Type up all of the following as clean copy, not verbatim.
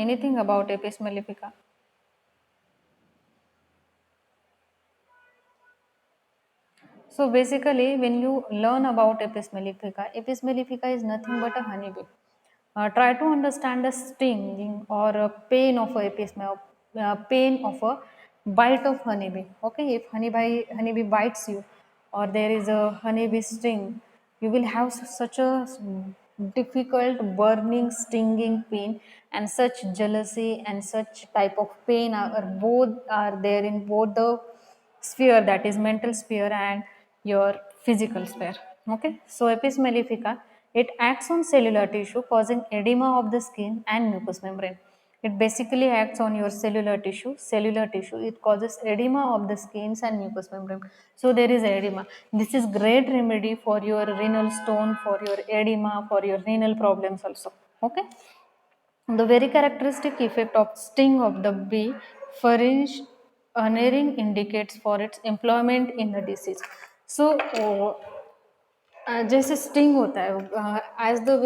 anything about Apis mellifica? So basically, when you learn about Apis mellifica is nothing but a honeybee. Try to understand the stinging or pain of a pain of a bite of honeybee. Okay, if honeybee bites you, or there is a honeybee sting, you will have such a difficult, burning, stinging pain, and such jealousy and such type of pain are both are there in both the sphere, that is mental sphere and your physical sphere. Okay, so Apis mellifica, it acts on cellular tissue causing edema of the skin and mucous membrane. It basically acts on your cellular tissue. It causes edema of the skins and mucous membrane. So there is edema. This is great remedy for your renal stone, for your edema, for your renal problems also. Okay. The very characteristic effect of sting of the bee pharynx unerring indicates for its employment in the disease. So जैसे sting होता है, as the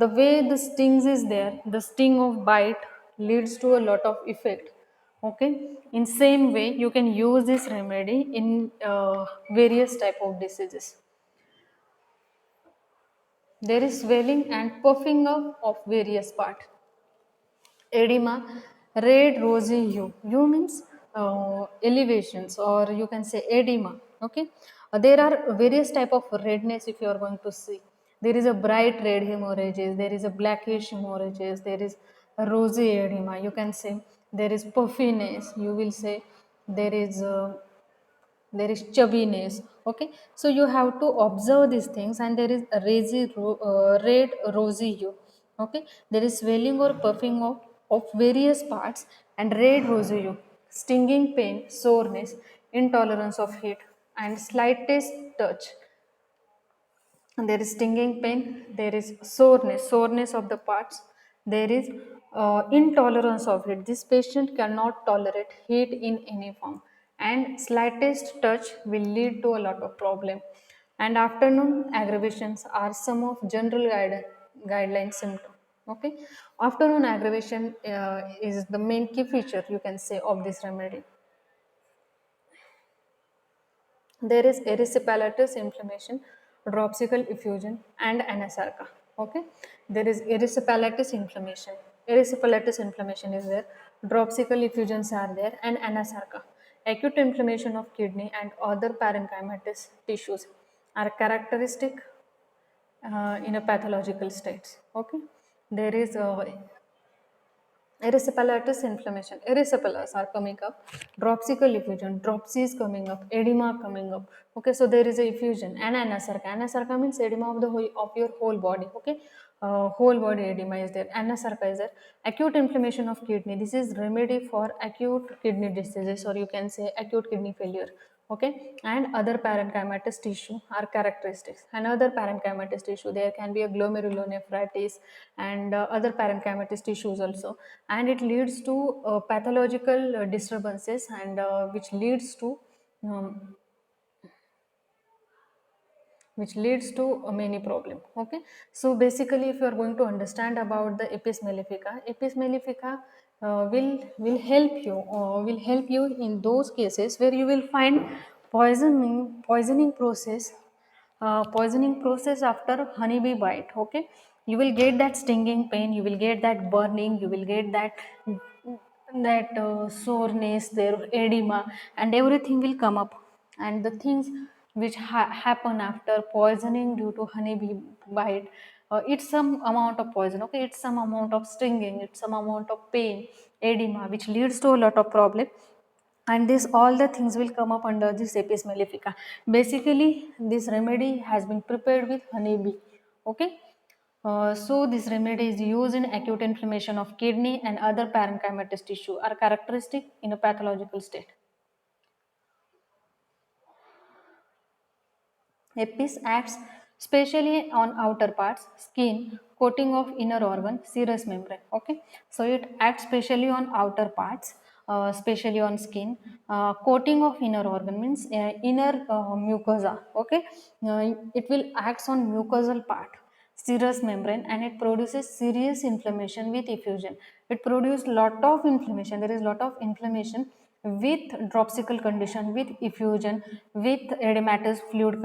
way the stings is there, the sting of bite leads to a lot of effect. Okay, in same way you can use this remedy in various type of diseases. There is swelling and puffing up of various parts. Edema, red rosy hue. Hue means elevations, or you can say edema. Okay, there are various type of redness. If you are going to see, there is a bright red hemorrhages, there is a blackish hemorrhages, there is a rosy edema, you can say. There is puffiness, you will say. There is chubbiness. Okay, so you have to observe these things. And there is a red rosy hue. Okay, there is swelling or puffing of various parts, and red rosy hue, stinging pain, soreness, intolerance of heat, and slightest touch. And there is stinging pain, there is soreness of the parts, there is intolerance of heat. This patient cannot tolerate heat in any form, and slightest touch will lead to a lot of problem. And afternoon aggravations are some of general guideline symptom. Okay, afternoon aggravation is the main key feature, you can say, of this remedy. There is erysipelatous inflammation, dropsical effusion, and anasarca. Okay, there is erysipelatous inflammation. Erysipelatous inflammation is there, dropsical effusions are there, and anasarca. Acute inflammation of kidney and other parenchymatous tissues are characteristic in a pathological states. Okay, there is erysipelatous inflammation, erysipelas are coming up, dropsical effusion, dropsy is coming up, edema coming up. Okay, so there is a effusion. And anasarca, anasarca means edema of the whole of your whole body. Okay, whole body edema is there, anasarca is there. Acute inflammation of kidney, this is remedy for acute kidney diseases, or you can say acute kidney failure. Okay, and other parenchymatous tissue are characteristics. Another parenchymatous tissue, there can be a glomerulonephritis and other parenchymatous tissues also. And it leads to pathological disturbances, and um, which leads to many problem. Okay, so basically if you are going to understand about the Apis mellifica will help you in those cases where you will find poisoning process after honeybee bite. Okay, you will get that stinging pain, you will get that burning, you will get that soreness, there edema, and everything will come up. And the things which happen after poisoning due to honeybee bite, it's some amount of poison. Okay, it's some amount of stinging, it's some amount of pain, edema, which leads to a lot of problem. And this all the things will come up under this Apis mellifica. Basically this remedy has been prepared with honeybee. Okay, so this remedy is used in acute inflammation of kidney and other parenchymatous tissue are characteristic in a pathological state. Apis acts specially on outer parts, skin, coating of inner organ, serous membrane. Okay, so it acts specially on outer parts, especially on skin. Coating of inner organ means inner mucosa. Okay, it will acts on mucosal part. serous membrane, and it produces serious inflammation with effusion. It produces lot of inflammation. There is lot of inflammation with dropsical condition, with effusion, with edematous fluid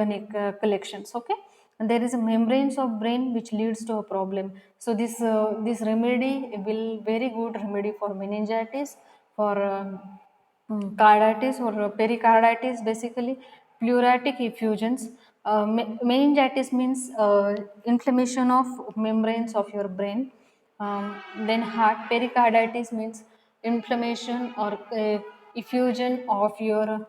collections. Okay, and there is a membranes of brain which leads to a problem. So this remedy will very good remedy for meningitis, for carditis or pericarditis, basically pleuritic effusions. Meningitis means inflammation of membranes of your brain. Then heart pericarditis means inflammation or effusion of your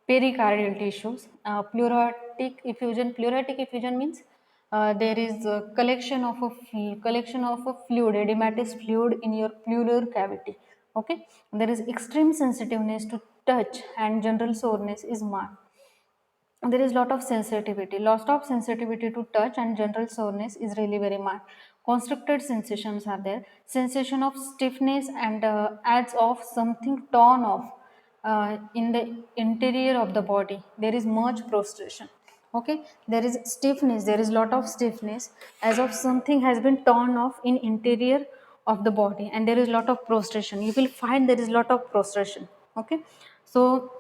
pericardial tissues. Pleuritic effusion means there is a collection of a fluid, edematous fluid in your pleural cavity. Okay, there is extreme sensitiveness to touch and general soreness is marked. There is lot of sensitivity, loss of sensitivity to touch and general soreness is really very marked. Constricted sensations are there, sensation of stiffness and as of something torn off in the interior of the body. There is much prostration. Okay, there is stiffness, there is lot of stiffness as of something has been torn off in interior of the body, and there is lot of prostration. You will find there is lot of prostration. Okay, so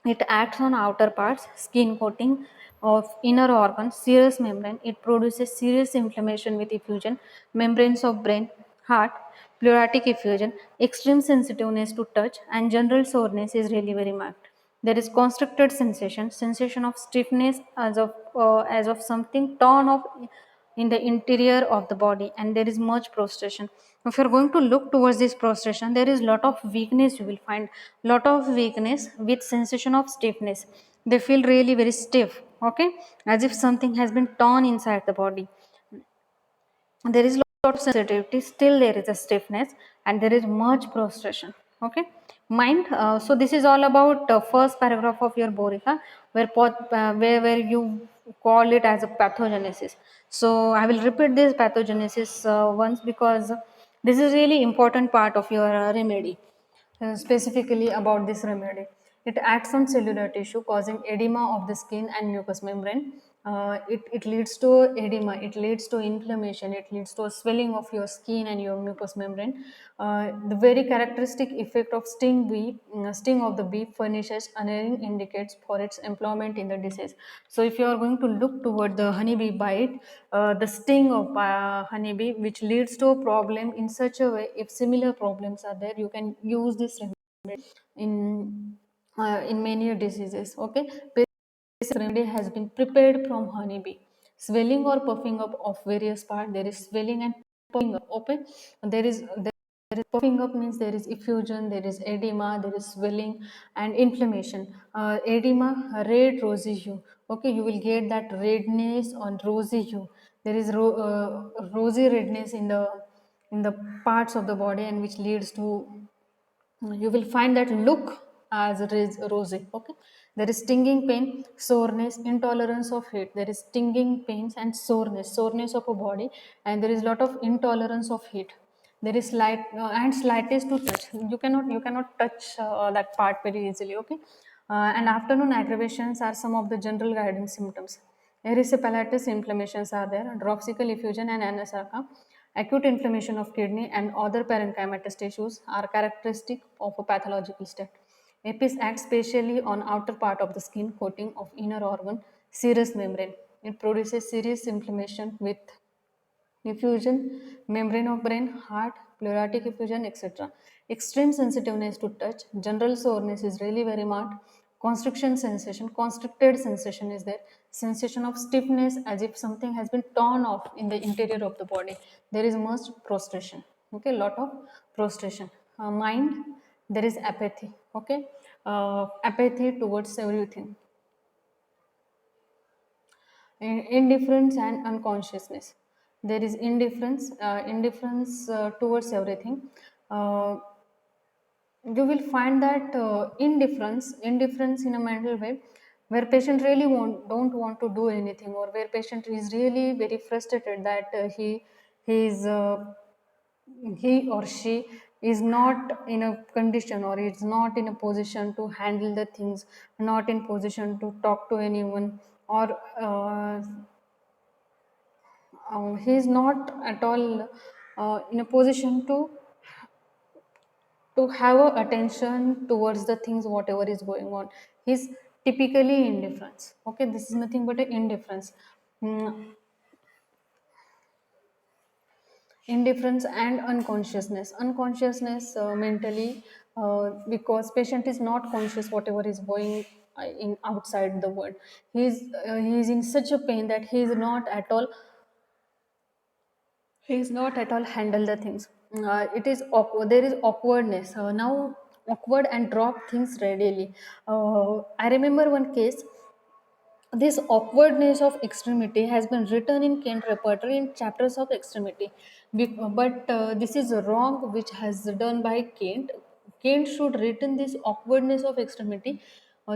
it acts on outer parts, skin coating of inner organs, serous membrane. It produces serious inflammation with effusion, membranes of brain, heart, pleuritic effusion, extreme sensitiveness to touch, and general soreness is really very marked. There is constricted sensation, sensation of stiffness as of something torn off in the interior of the body, and there is much prostration. If you're going to look towards this prostration, there is lot of weakness. You will find lot of weakness with sensation of stiffness. They feel really very stiff. Okay, as if something has been torn inside the body. There is lot of sensitivity, still there is a stiffness, and there is much prostration. Okay, mind. So this is all about first paragraph of your Borika, where you call it as a pathogenesis. So I will repeat this pathogenesis once, because this is really important part of your remedy. Specifically about this remedy, it acts on cellular tissue causing edema of the skin and mucous membrane. It leads to edema, it leads to inflammation, it leads to a swelling of your skin and your mucous membrane. The very characteristic effect of sting of the bee furnishes unerring indicates for its employment in the disease. So if you are going to look toward the honeybee bite, the sting of honeybee, which leads to a problem in such a way, if similar problems are there, you can use this remedy in many diseases. Okay, this remedy has been prepared from honeybee. Swelling or puffing up of various parts. There is swelling and puffing up. Okay, there is puffing up means there is effusion, there is edema, there is swelling and inflammation. Edema, red rosy hue. Okay, you will get that redness on rosy hue. There is rosy redness in the parts of the body, and which leads to, you will find that look as it is rosy. Okay, there is stinging pain, soreness, intolerance of heat. There is stinging pains and soreness of a body, and there is lot of intolerance of heat. There is slight and slightest to touch. You cannot touch that part very easily. Okay, and afternoon aggravations are some of the general guiding symptoms. Erysipelatous inflammations are there, dropsical effusion and anasarca. Acute inflammation of kidney and other parenchymatous tissues are characteristic of a pathological state. Apis acts specially on outer part of the skin coating of inner organ, serous membrane. It produces serious inflammation with effusion, membrane of brain, heart, pleuritic effusion, etc. Extreme sensitiveness to touch, general soreness is really very marked. Constriction sensation, constricted sensation is there. Sensation of stiffness as if something has been torn off in the interior of the body. There is much prostration. Okay, lot of prostration. Mind, there is apathy. Okay, apathy towards everything. Indifference and unconsciousness. There is indifference towards everything. uh, you will find that indifference in a mental way, where patient really don't want to do anything, or where patient is really very frustrated that he or she is not in a condition, or is not in a position to handle the things, not in position to talk to anyone, or he is not at all in a position to have a attention towards the things whatever is going on. He's typically indifference. Okay, this is nothing but a indifference. Mm, Indifference and unconsciousness mentally, because patient is not conscious whatever is going in outside the world. He is in such a pain that he is not at all handle the things. It is awkward. There is awkwardness now. Awkward and drop things readily. I remember one case. This awkwardness of extremity has been written in Kent repertory in chapters of extremity. But this is wrong, which has done by Kent. Kent should written this awkwardness of extremity.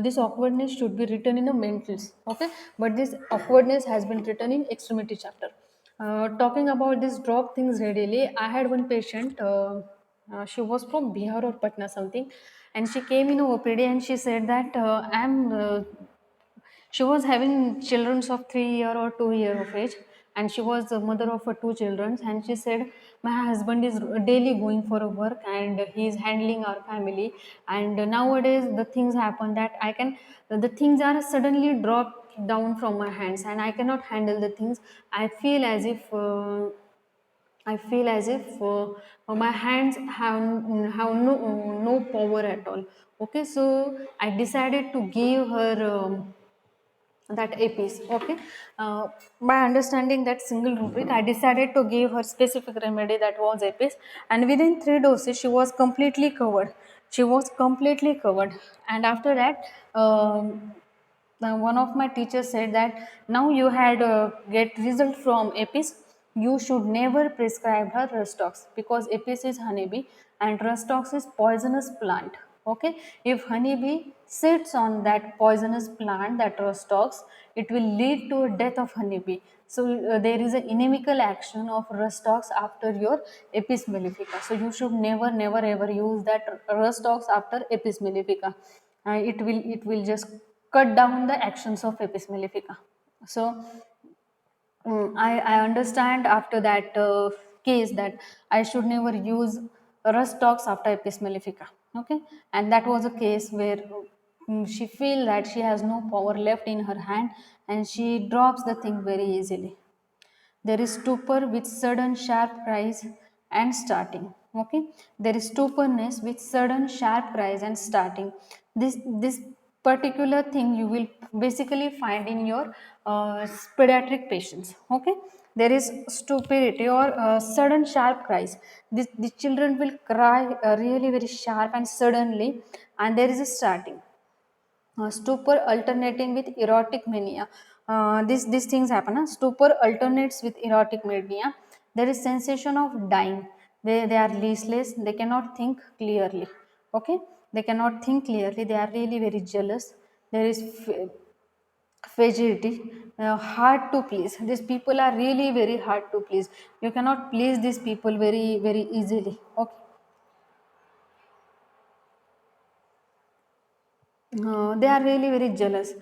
This awkwardness should be written in a mentals, okay? But this awkwardness has been written in extremity chapter. Talking about this drop things readily, I had one patient. She was from Bihar or Patna something, and she came in OPD and she said that she was having children of 3 year or 2 year of age, and she was the mother of two children. And she said, "My husband is daily going for a work, and he is handling our family. And nowadays, the things happen that the things are suddenly dropped down from my hands, and I cannot handle the things. I feel as if." My hands have no power at all. Okay, so I decided to give her that APs. Okay, by understanding that single rubric, I decided to give her specific remedy that was APs, and within 3 doses, she was completely covered. She was completely covered, and after that. Now, one of my teachers said that now you had get result from APIS, you should never prescribe her Rustox, because APIS is honeybee and Rustox is poisonous plant. Okay, if honeybee sits on that poisonous plant, that Rustox, it will lead to a death of honeybee. So there is an inimical action of Rustox after your Apis mellifica. So you should never ever use that Rustox after Apis mellifica. It will just cut down the actions of Apis mellifica. So I understand after that case that I should never use rust talks after Apis mellifica. Okay, and that was a case where she feel that she has no power left in her hand, and she drops the thing very easily. There is stupor with sudden sharp cries and starting. Okay, there is stuporness with sudden sharp cries and starting. This particular thing you will basically find in your pediatric patients. Okay, there is stupidity or sudden sharp cries. The children will cry really very sharp and suddenly, and there is a starting. Stupor alternating with erotic mania. These things happen. Stupor alternates with erotic mania. There is sensation of dying. They are listless. They cannot think clearly. Okay, they cannot think clearly. They are really very jealous. There is fragility, hard to please. These people are really very hard to please. You cannot please these people very easily. Okay. They are really very jealous.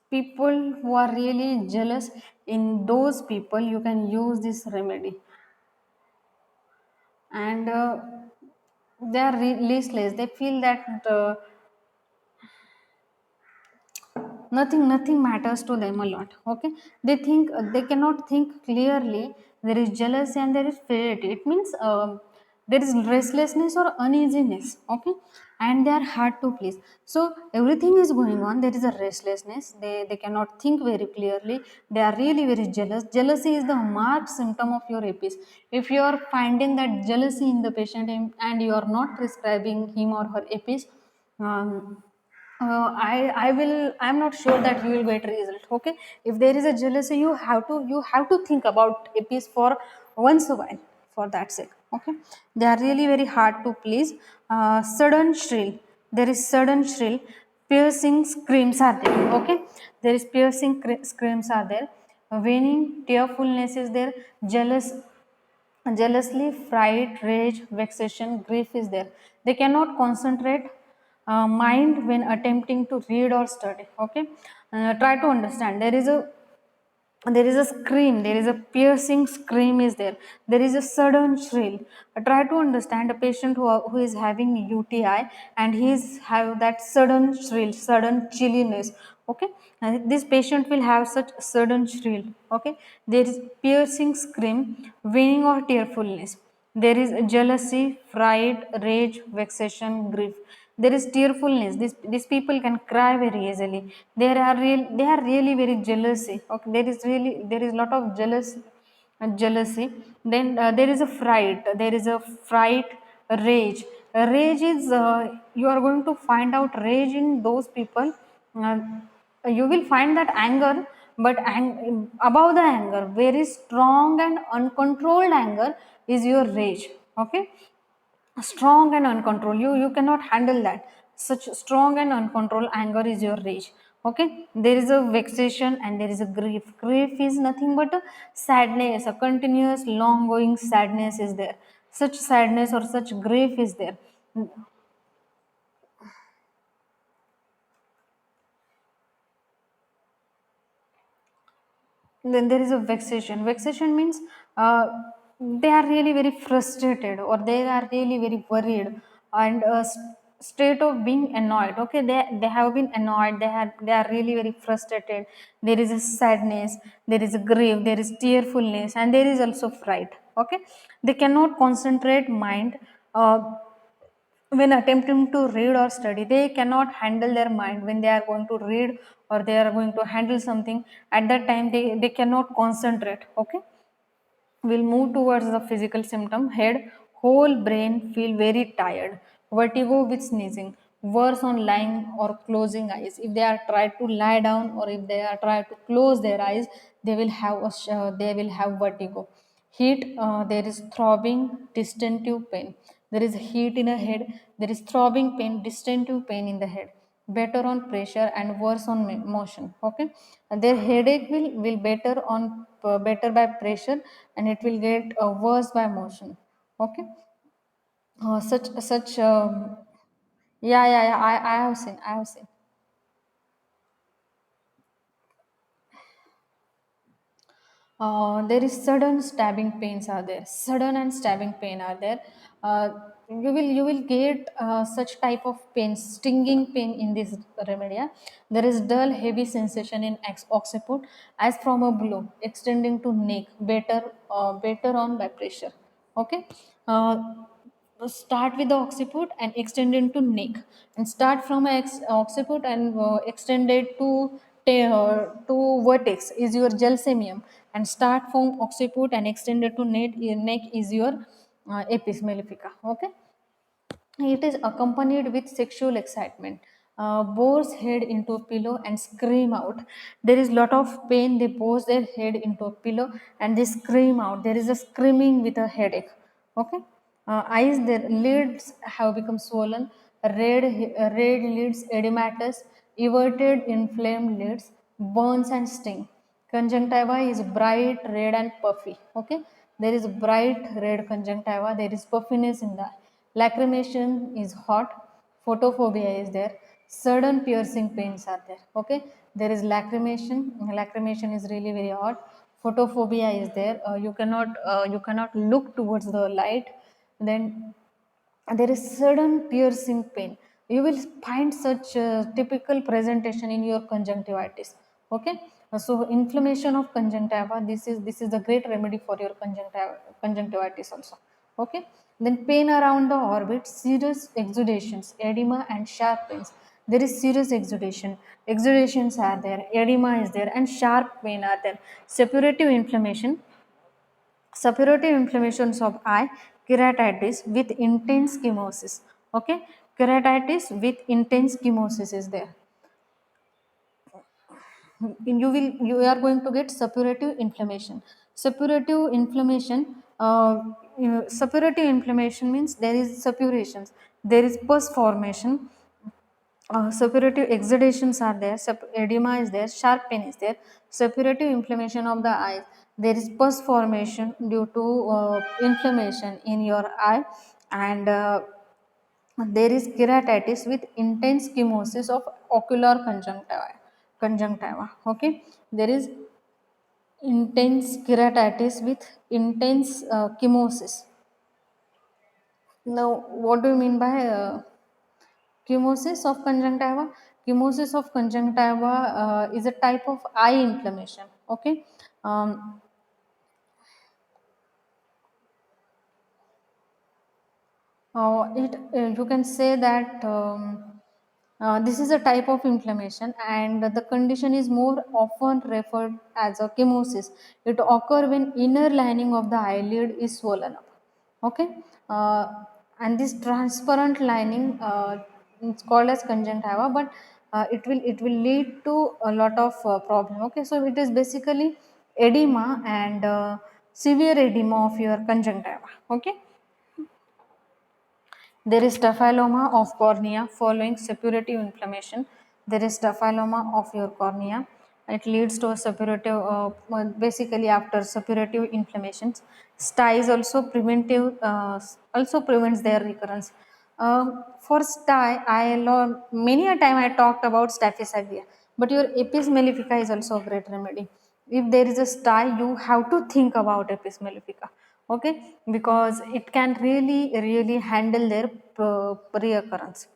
People who are really jealous, in those people you can use this remedy, and they are listless. They feel that nothing matters to them a lot. Okay, they think they cannot think clearly. There is jealousy and there is fragility. It means there is restlessness or uneasiness. Okay, and they are hard to please. So everything is going on, there is a restlessness. They cannot think very clearly. They are really very jealous. Jealousy is the marked symptom of your apis. If you are finding that jealousy in the patient, and you are not prescribing him or her apis, um, I'm not sure that you will get result. Okay, if there is a jealousy, you have to think about a piece for once a while, for that sake. Okay, they are really very hard to please. Sudden shrill, there is sudden shrill, piercing screams are there. Okay, there is piercing screams are there. Waning tearfulness is there. Jealously, fright, rage, vexation, grief is there. They cannot concentrate mind when attempting to read or study. Okay, try to understand. There is a there is a scream, there is a piercing scream is there, there is a sudden shrill. Try to understand a patient who is having uti and he is have that sudden shrill, sudden chilliness. Okay, this patient will have such sudden shrill. Okay, there is piercing scream, whining or tearfulness. There is jealousy, fright, rage, vexation, grief. There is tearfulness. These people can cry very easily. They are really very jealousy. Okay, there is lot of jealousy. Then there is a fright. There is a fright, rage. Rage is you are going to find out rage in those people. Uh, you will find that anger, but above the anger, very strong and uncontrolled anger is your rage. Okay, strong and uncontrolled, you cannot handle that. Such strong and uncontrolled anger is your rage. Okay, there is a vexation and there is a grief. Grief is nothing but a sadness, a continuous long going sadness is there. Such sadness or such grief is there. Then there is a vexation. Vexation means uh, they are really very frustrated or they are really very worried and state of being annoyed. Okay, they have been annoyed, they are really very frustrated. There is a sadness, there is a grief, there is tearfulness, and there is also fright. Okay, they cannot concentrate mind when attempting to read or study. They cannot handle their mind when they are going to read or they are going to handle something. At that time they cannot concentrate. Okay, we'll move towards the physical symptom. Head, whole brain feel very tired, vertigo with sneezing, worse on lying or closing eyes. If they are try to lie down or if they are try to close their eyes, they will have they will have vertigo. Heat, there is throbbing, distinctive pain. There is heat in a head, there is throbbing pain, distinctive pain in the head. Better on pressure and worse on motion. Okay, and their headache will better on better by pressure and it will get worse by motion. Okay, such yeah, I have seen, I have seen. There is sudden stabbing pains are there, sudden and stabbing pain are there. uh, you will get such type of pain, stinging pain in this remedia. There is dull heavy sensation in occiput as from a blow extending to neck, better on by pressure. Okay, uh, start with the occiput and extend into neck, and start from occiput and extend it to vertex is your gelsemium, and start from occiput and extend it to neck is your apis mellifica. Okay, it is accompanied with sexual excitement. Bores head into a pillow and scream out. There is lot of pain. They bore their head into a pillow and they scream out. There is a screaming with a headache. Okay. Eyes, their lids have become swollen. Red lids, edematous, everted, inflamed lids, burns and sting. Conjunctiva is bright red and puffy. Okay, there is bright red conjunctiva. There is puffiness in the eye. Lacrimation is hot. Photophobia is there. Sudden piercing pains are there. Okay, there is lacrimation. Lacrimation is really very hot. Photophobia is there. You cannot look towards the light. Then there is sudden piercing pain. You will find such typical presentation in your conjunctivitis. Okay, so inflammation of conjunctiva, this is the great remedy for your conjunctivitis also. Okay, then pain around the orbit, serious exudations, edema and sharp pains. There is serious exudations are there, edema is there, and sharp pain are there. Suppurative inflammation, suppurative inflammations of eye, keratitis with intense chemosis. Okay, keratitis with intense chemosis is there. You are going to get suppurative inflammation. Suppurative inflammation, suppurative inflammation means there is suppurations, there is pus formation, suppurative exudations are there, edema is there, sharp pain is there, suppurative inflammation of the eyes. There is pus formation due to inflammation in your eye, and there is keratitis with intense chemosis of ocular conjunctiva. Okay, there is Intense keratitis with intense chemosis. Now, what do you mean by chemosis of conjunctiva? Chemosis of conjunctiva is a type of eye inflammation. Okay, um, it you can say that this is a type of inflammation, and the condition is more often referred as a chemosis. It occurs when inner lining of the eyelid is swollen up. Okay, and this transparent lining it's called as conjunctiva, but it will lead to a lot of problem. Okay, so it is basically edema and severe edema of your conjunctiva. Okay, there is staphyloma of cornea following suppurative inflammation. There is staphyloma of your cornea. It leads to a suppurative, basically after suppurative inflammations. STI is also preventive, also prevents their recurrence. For STI, many a time I talked about Staphylococcus aureus, but your Apis mellifica is also a great remedy. If there is a STI, you have to think about Apis mellifica, okay, because it can really handle their reoccurrence.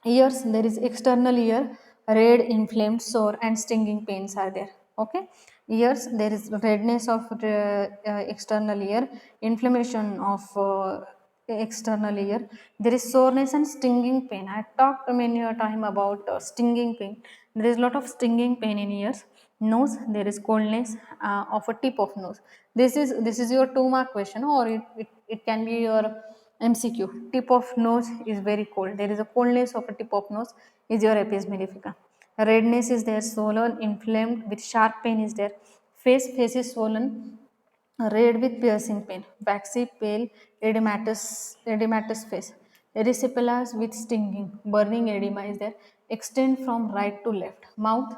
Ears, there is external ear, red, inflamed, sore and stinging pains are there. Okay, ears, there is redness of external ear, inflammation of external ear, there is soreness and stinging pain. I talked many a time about stinging pain. There is lot of stinging pain in ears. Nose, there is coldness of a tip of nose. This is your 2 mark question, or it can be your MCQ. Tip of nose is very cold. There is a coldness of a tip of nose is your Apis mellifica. Redness is there, swollen, inflamed with sharp pain is there. Face is swollen, red with piercing pain. Waxy, pale, edematous face. Erysipelas with stinging, burning edema is there. Extend from right to left. Mouth,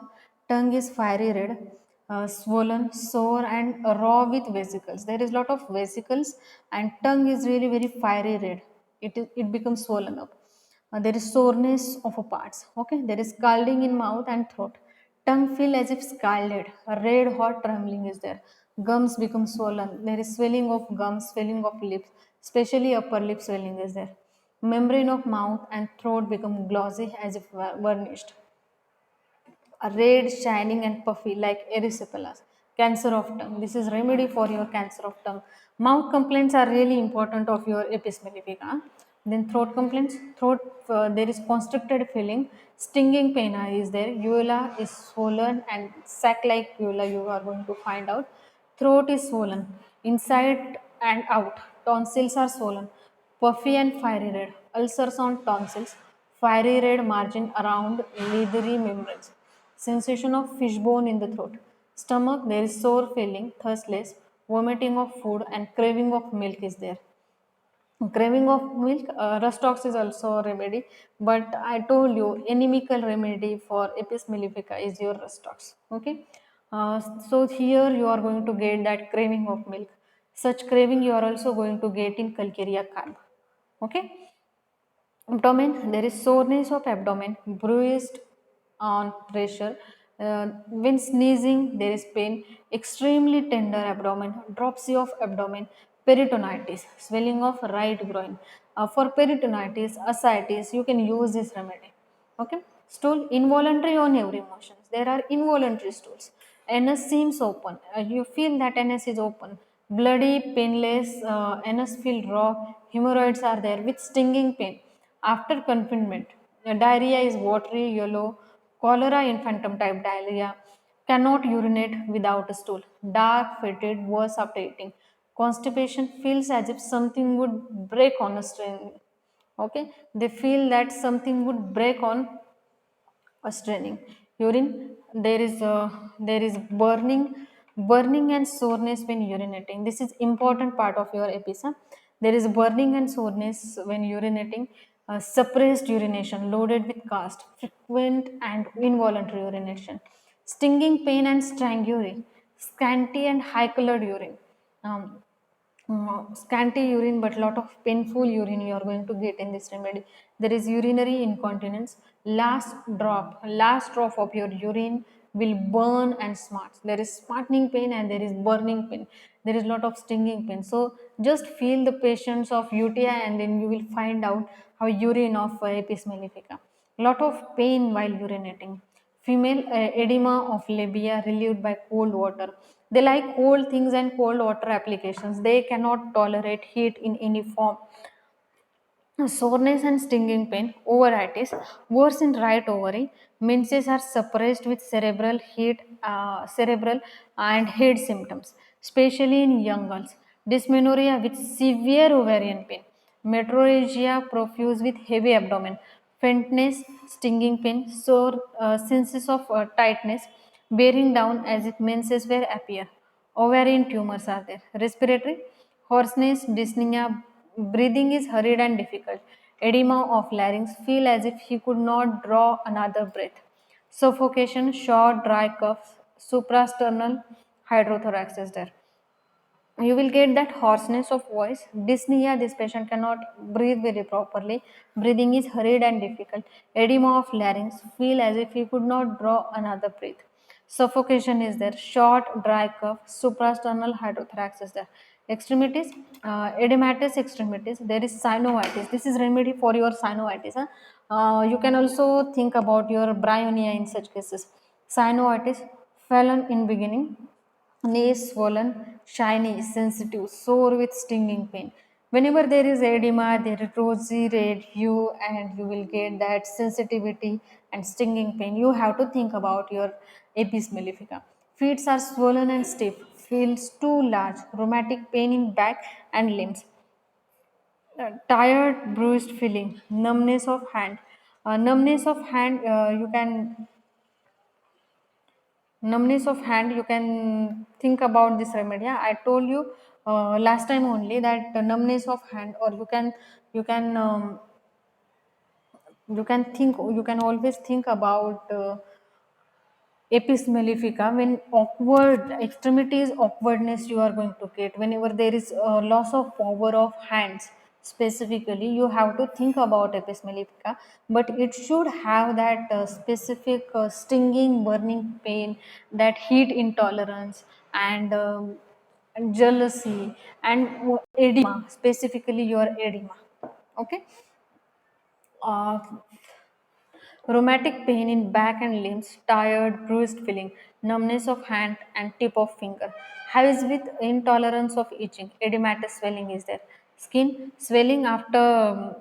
tongue is fiery red, swollen, sore and raw with vesicles. There is lot of vesicles and tongue is really very fiery red. It becomes swollen up. There is soreness of a parts. Okay, there is scalding in mouth and throat. Tongue feel as if scalded. A red hot trembling is there. Gums become swollen. There is swelling of gums, swelling of lips, especially upper lip swelling is there. Membrane of mouth and throat become glossy as if varnished. A red, shining and puffy like erysipelas. Cancer of tongue. This is remedy for your cancer of tongue. Mouth complaints are really important of your Apis mellifica. Then throat complaints. Throat, there is constricted feeling. Stinging pain is there. Uvula is swollen and sac-like uvula you are going to find out. Throat is swollen. Inside and out. Tonsils are swollen. Puffy and fiery red. Ulcers on tonsils. Fiery red margin around leathery membranes. Sensation of fishbone in the throat. Stomach, there is sore feeling, thirstless, vomiting of food and craving of milk is there. Craving of milk, rustox is also a remedy, but I told you anemical remedy for Apis mellifica is your rustox. Okay, so here you are going to get that craving of milk. Such craving you are also going to get in calcarea carb. Okay, abdomen, there is soreness of abdomen, bruised on pressure. When sneezing there is pain, extremely tender abdomen, dropsy of abdomen, peritonitis, swelling of right groin. For peritonitis, ascites, you can use this remedy. Okay, stool, involuntary or every motions, there are involuntary stools. Anus seems open, you feel that anus is open, bloody, painless, anus feel raw, hemorrhoids are there with stinging pain. After confinement, diarrhea is watery yellow, cholera infantum type diarrhea, cannot urinate without a stool, dark, fetid, worse after eating, constipation, feels as if something would break on a string. Okay, they feel that something would break on a straining. Urine, there is burning and soreness when urinating. This is important part of your episode. There is burning and soreness when urinating. Suppressed urination loaded with cast, frequent and involuntary urination, stinging pain and strangury, scanty and high colored urine. um, Scanty urine but lot of painful urine you are going to get in this remedy. There is urinary incontinence, last drop of your urine will burn and smart. There is smartening pain and there is burning pain. There is lot of stinging pain. So just feel the patients of UTI and then you will find out how urine of Apis mellifica. Lot of pain while urinating. Female edema of labia relieved by cold water. They like cold things and cold water applications. They cannot tolerate heat in any form. Soreness and stinging pain, ovaritis, worse in right ovary. Menses are suppressed with cerebral and head symptoms, especially in young girls. Dysmenorrhea with severe ovarian pain. Metrorrhagia profuse with heavy abdomen. Faintness, stinging pain, sore senses of tightness, bearing down as if menses were appear. Ovarian tumors are there. Respiratory, hoarseness, dyspnea, breathing is hurried and difficult. Edema of larynx, feel as if he could not draw another breath. Suffocation, short, dry coughs, suprasternal hydrothorax is there. You will get that hoarseness of voice. Dyspnea, this patient cannot breathe very properly. Breathing is hurried and difficult. Edema of larynx, feel as if he could not draw another breath. Suffocation is there. Short dry cough. Suprasternal hydrothorax is there. Extremities, edematous extremities, there is synovitis. This is remedy for your synovitis, huh? You can also think about your bryonia in such cases. Synovitis, phelon in beginning, knees swollen, shiny, sensitive, sore with stinging pain. Whenever there is edema, there is rosy red hue, and you will get that sensitivity and stinging pain. You have to think about your Apis mellifica. Feet are swollen and stiff, feels too large, rheumatic pain in back and limbs, tired, bruised feeling, numbness of hand. Numbness of hand, you can think about this remedy. Yeah, I told you last time only that numbness of hand, or you can you can always think about Apis mellifica when awkward extremities awkwardness you are going to get whenever there is a loss of power of hands. Specifically, you have to think about Apis mellifica, but it should have that specific stinging burning pain, that heat intolerance, and jealousy, and edema, specifically your edema. Okay. uh, Rheumatic pain in back and limbs, tired, bruised feeling, numbness of hand and tip of finger. Hives with intolerance of itching, edematous swelling is there. Skin swelling after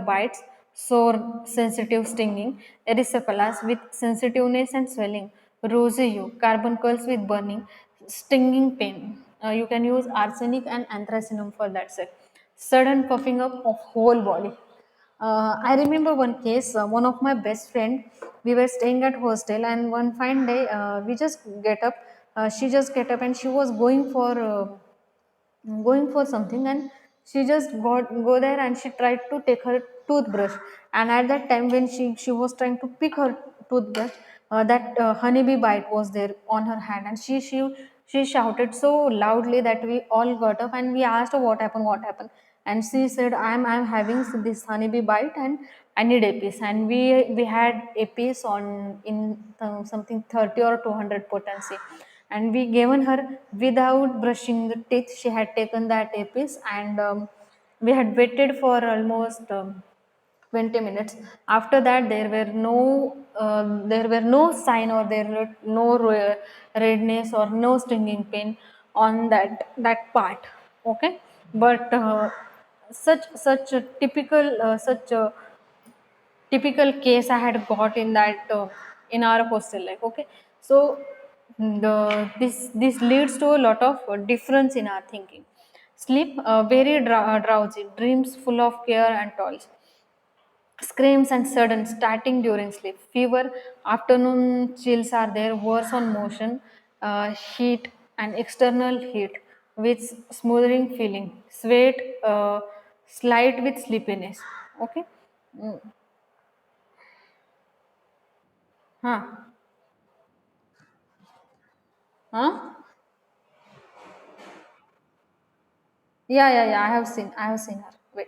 bites, sore, sensitive, stinging. Erysipelas with sensitiveness and swelling. Rosy hue, carbuncles with burning, stinging pain. You can use arsenic and anthracinum for that set. Sudden puffing up of whole body. I remember one case. One of my best friend, we were staying at hostel, and one fine day, we just get up. She just get up, and she was going for something, and she just got go there, and she tried to take her toothbrush. And at that time, when she was trying to pick her toothbrush, that honeybee bite was there on her hand, and she shouted so loudly that we all got up, and we asked her what happened. And she said, I'm having this honeybee bite, and I need Apis. And we had Apis on in something 30 or 200 potency, and we given her without brushing the teeth. She had taken that Apis, and we had waited for almost 20 minutes. After that, there were no sign, or there were no redness or no stinging pain on that part. Okay. But such a typical case I had got in that in our hostel life. Okay. So this leads to a lot of difference in our thinking. Sleep, very drowsy, dreams full of care and toils, screams and sudden starting during sleep, fever, afternoon chills are there, worse on motion, heat and external heat with smothering feeling, sweat, slight with sleepiness. Okay. Mm. Huh. Huh? Yeah. I have seen her. Wait.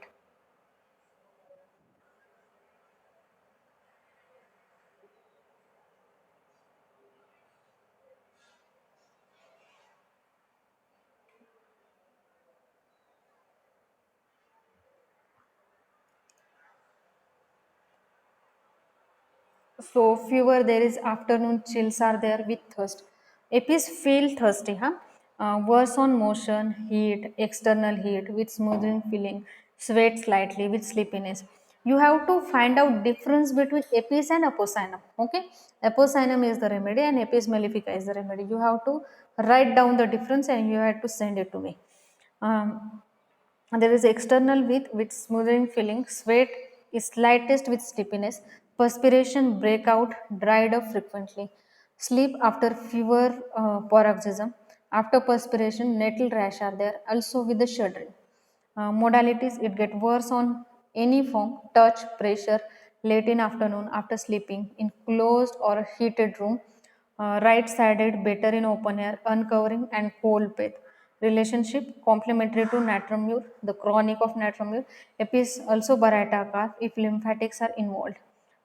So fever there is, afternoon chills are there with thirst. Apis feel thirsty, huh? Worse on motion, heat, external heat with smoothing feeling, sweat slightly with sleepiness. You have to find out difference between apis and apocynon. Okay, apocynon is the remedy and apis mellifica is the remedy. You have to write down the difference and you have to send it to me. Um, there is external with smoothing feeling, sweat is slightest with sleepiness, perspiration breakout, dried up frequently, sleep after fever, paroxysm, after perspiration, nettle rash are there, also with the shuddering. Modalities, it get worse on any form, touch, pressure, late in afternoon, after sleeping, in closed or heated room, right sided, better in open air, uncovering and cold bath. Relationship complementary to natromure, the chronic of natromure. Epis also Baraita if lymphatics are involved,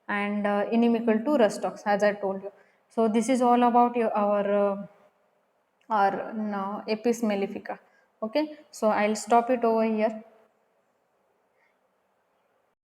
and inimical to Rustox, as I told you. So this is all about our no, Apis mellifica. Okay, so I'll stop it over here.